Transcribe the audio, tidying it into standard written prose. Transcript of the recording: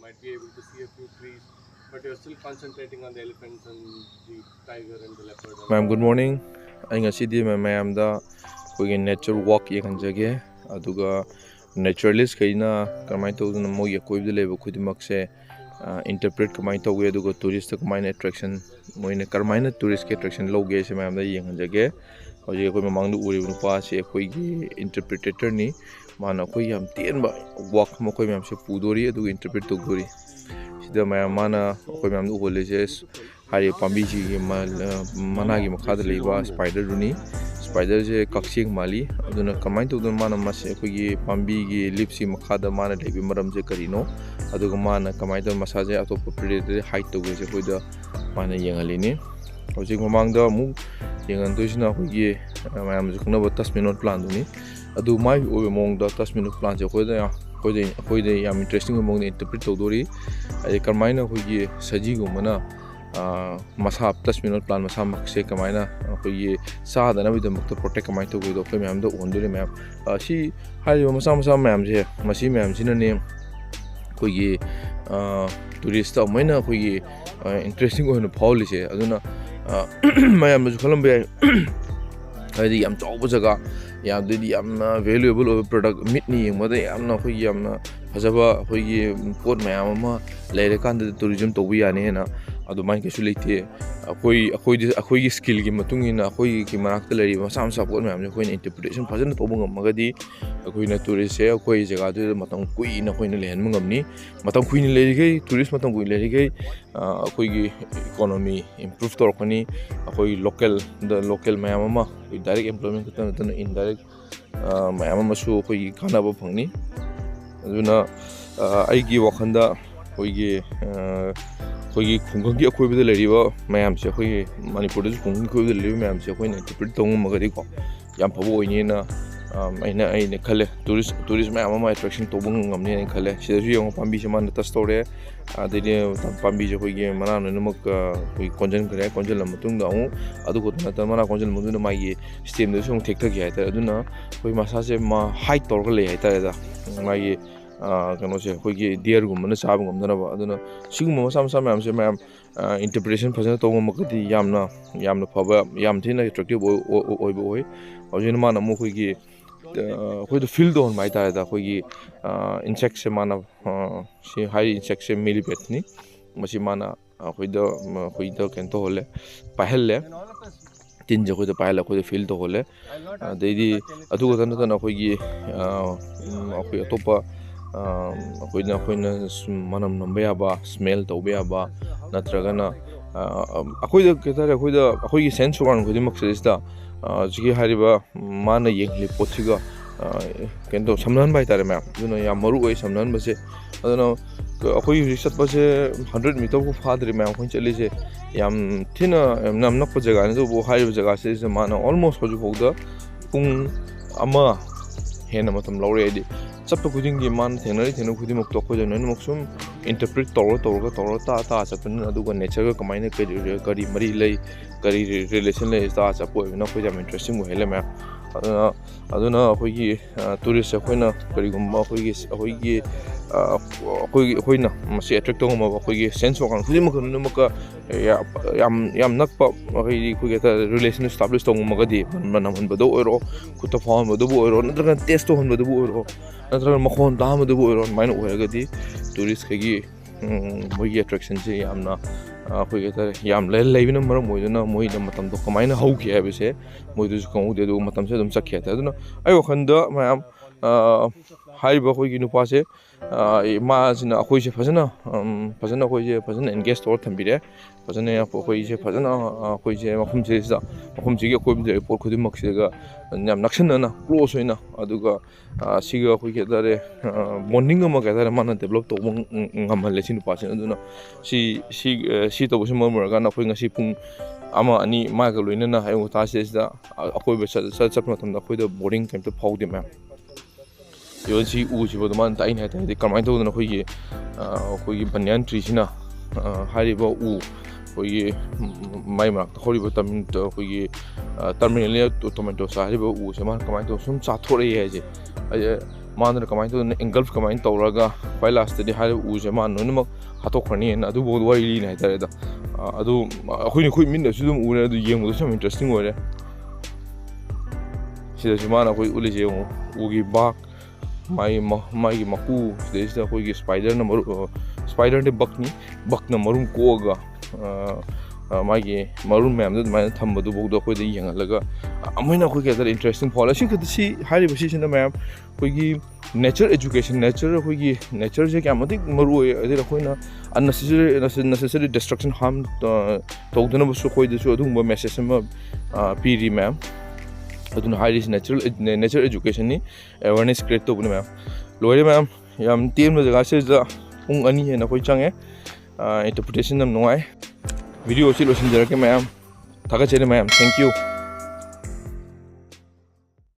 might be able to see a few trees, but you're still concentrating on the elephants and the tiger and the leopard and Ma'am, all. good morning. I ngasi ma'am da kogi nature walk ye kanjage aduga naturalist kaina kamai to na mo ye koi bile ba khudi makse interpret kamai to ge aduga tourist kamai attraction moine kamai na tourist ke attraction loge se ma'am da ye kanjage hoje ko mamang du uri nu pa se koi gi interpreter ni mana koi yam tien ba walk mo koi ma'am se pudori aduga interpret to gori sida ma'am mana koi ma'am du hole je hari pambi ji mana gi makhada leiba spider runi spider je kakching mali aduna kamai to dun mana mas ko gi pambi gi lipsi makhada mana leibi maram je karino aduga mana kamai to massage atop predator height to ge ko da mana yengalini hojik mamang da mu yengan to sina ko gi mayam ju khna ba 10 minute plan duni adu mai o mong da 10 minute plan je ko da ko de yam interesting mong interpret to dori ai kamai na ko gi saji go mana masa 10 minute plan masa makse kamaina ko sa da na bidam to protect kamai to go ko ma'am do onduri ma'am si hai masa ma'am je masi ma'am sina ne ko tourist ta maina ko interesting ho na pauli je aduna ma'am ju khalam be hai di yam chaw jaga yam di yam valuable product meat ni yengma da yam na ko yam na fajaba ko pot ma'am ma leire kan da tourism to bi yani na adu mai ke sulite akoi skill gi matung ina akoi ki marak tele masam sa pot ma'am ko interpretation fajana to bungam magadi akoi na tourist se akoi jaga du matang kui na koi na len mangam ni matang kui ni le gai tourist matang kui le gai akoi gi economy improve tor kani akoi local ma'am ma direct employment ta na indirect ma'am ma su akoi kana ba phangni aduna ai gi wakhanda koigi khunggi akhoi bida leriba mayam se khoi manipur da khunggi khoi bida leriba mayam se khoi na interpret tong magadi ko yam phabo oini na aina khale tourist mayam ma attraction to bung ngamne ne khale sida ju yong pambi se man ta store adini pambi je khoi ge mana no mak khoi konjan kare konjan lam tung da u adu ko na ta mana konjan mu na mai system de song thek thak ya ta aduna khoi masa se ma height tor ga le ya ta da mai kano se khoi deer gum na sab gum na ba aduna sigum ma sam sam am se ma'am interpretation phajana to ma makati yamna phaba yam thina attractive oi hojin ma na mo khoi the field on mai ta da khoi insect se mana se high insect se millipede ni masi mana khoi da ken to hole pahelle tin je khoi da pahela khoi field to hole deidi adu ga na khoi atopa akoina manam nambe aba smell tawbe aba natragana akoida ketare akoigi sense organ khodi maksista jigi hariba mana yengli pothiga kento samnan bai tare ma'am duna ya maru oi samnan base aduna akoi research base 100 meter ko fadri ma'am khon chali je yam thina nam nak pa jaga ne do bo hariba jaga se mana almost hoju fogda pung ama hena matam lawre edi chappa kudingi man thenari thenu khudi mok to khoja nan mok sum interpret tor ta chapin aduga nature ga kamaina kari mari lei kari relation lei ta chapo na khoja interesting hele ma aduna khoi tourist khoina kari gumba khoina masi attract to ma khoi sense wakan khudi mok nu mok yam nakpa khoi ta relation establish to ma gadi manam han bodo oro khuta form bodo oro nadra test to han bodo oro nadra makhon dam bodo oro main oiragadi tourist khagi moi attraction je yamna khoi ta yam leibina maram moiduna moi da matam to kamaina hau ki abise moi du ko de du matam se dum sakya ta aduna ai wakhanda mayam hai ba khoi gi nu pa se ma sina khoi se phajana khoi je phajana engage tor thambire phajana ya khoi je phajana khoi je makhum je sa makhum ji ge khoi bi por khudi mak se ga nyam nakshan na close hoina aduga siga khoi ge dare morning ma ga dare mana develop to ngamal le sin pa se aduna si to bo mo ga na khoi ngasi pung ama ani ma ga loina na hayo ta se da khoi be sa matam da khoi da boring time to phau de ma yo ji u ji bo man ta in ha ta de kamai to na khoi banyan tree sina hari ba u khoi mai ma khori ba tam to khoi terminal to tomato sa hari ba u se man kamai to sum cha thore ye je मानदुना कमाइन तौदुना एंगल्फ कमाइन तौरगा ख्वाइ लास्टदि हाइ उजे मा नोइनमक हातोखरनि अदु बोद वारि नि हाइतारे दा अदु अखोइनि खोइ मिनसु दुम उरे अदु येंबदु सम इंटरेस्टिंग ओरे सिदा जुमाना खोइ उलिजे उगी बाक माई मकू सिदा खोइ स्पाइडर न स्पाइडर ने बकनी बकना मरुम कोगा मागी मरुम मैम दुमाइन थम्बदु बोद अखोइदि येंगलगा अमैना खोइ केदर इंटरेस्टिंग फॉल असि खदसि हारि बसि सिना मैम खोइगी नेचर एजुकेशन नेचर खोइगी नेचर जे क्या मतिक मरु अदि अखोइना unnecessary destruction harm तौदना बसु खोइदसु अदुंबा मेसेज अमा पीरी मैम अदुना हाइरिस नेचर एजुकेशन नि अवेयरनेस क्रिएट तौबने मैम लोरे मैम याम टीम जगह से पुंग अनि हेना खोइ चंगे इंटरप्रिटेशन नम नोय वीडियो से लोसिन जरके मैम थागा चेले मैम थैंक यू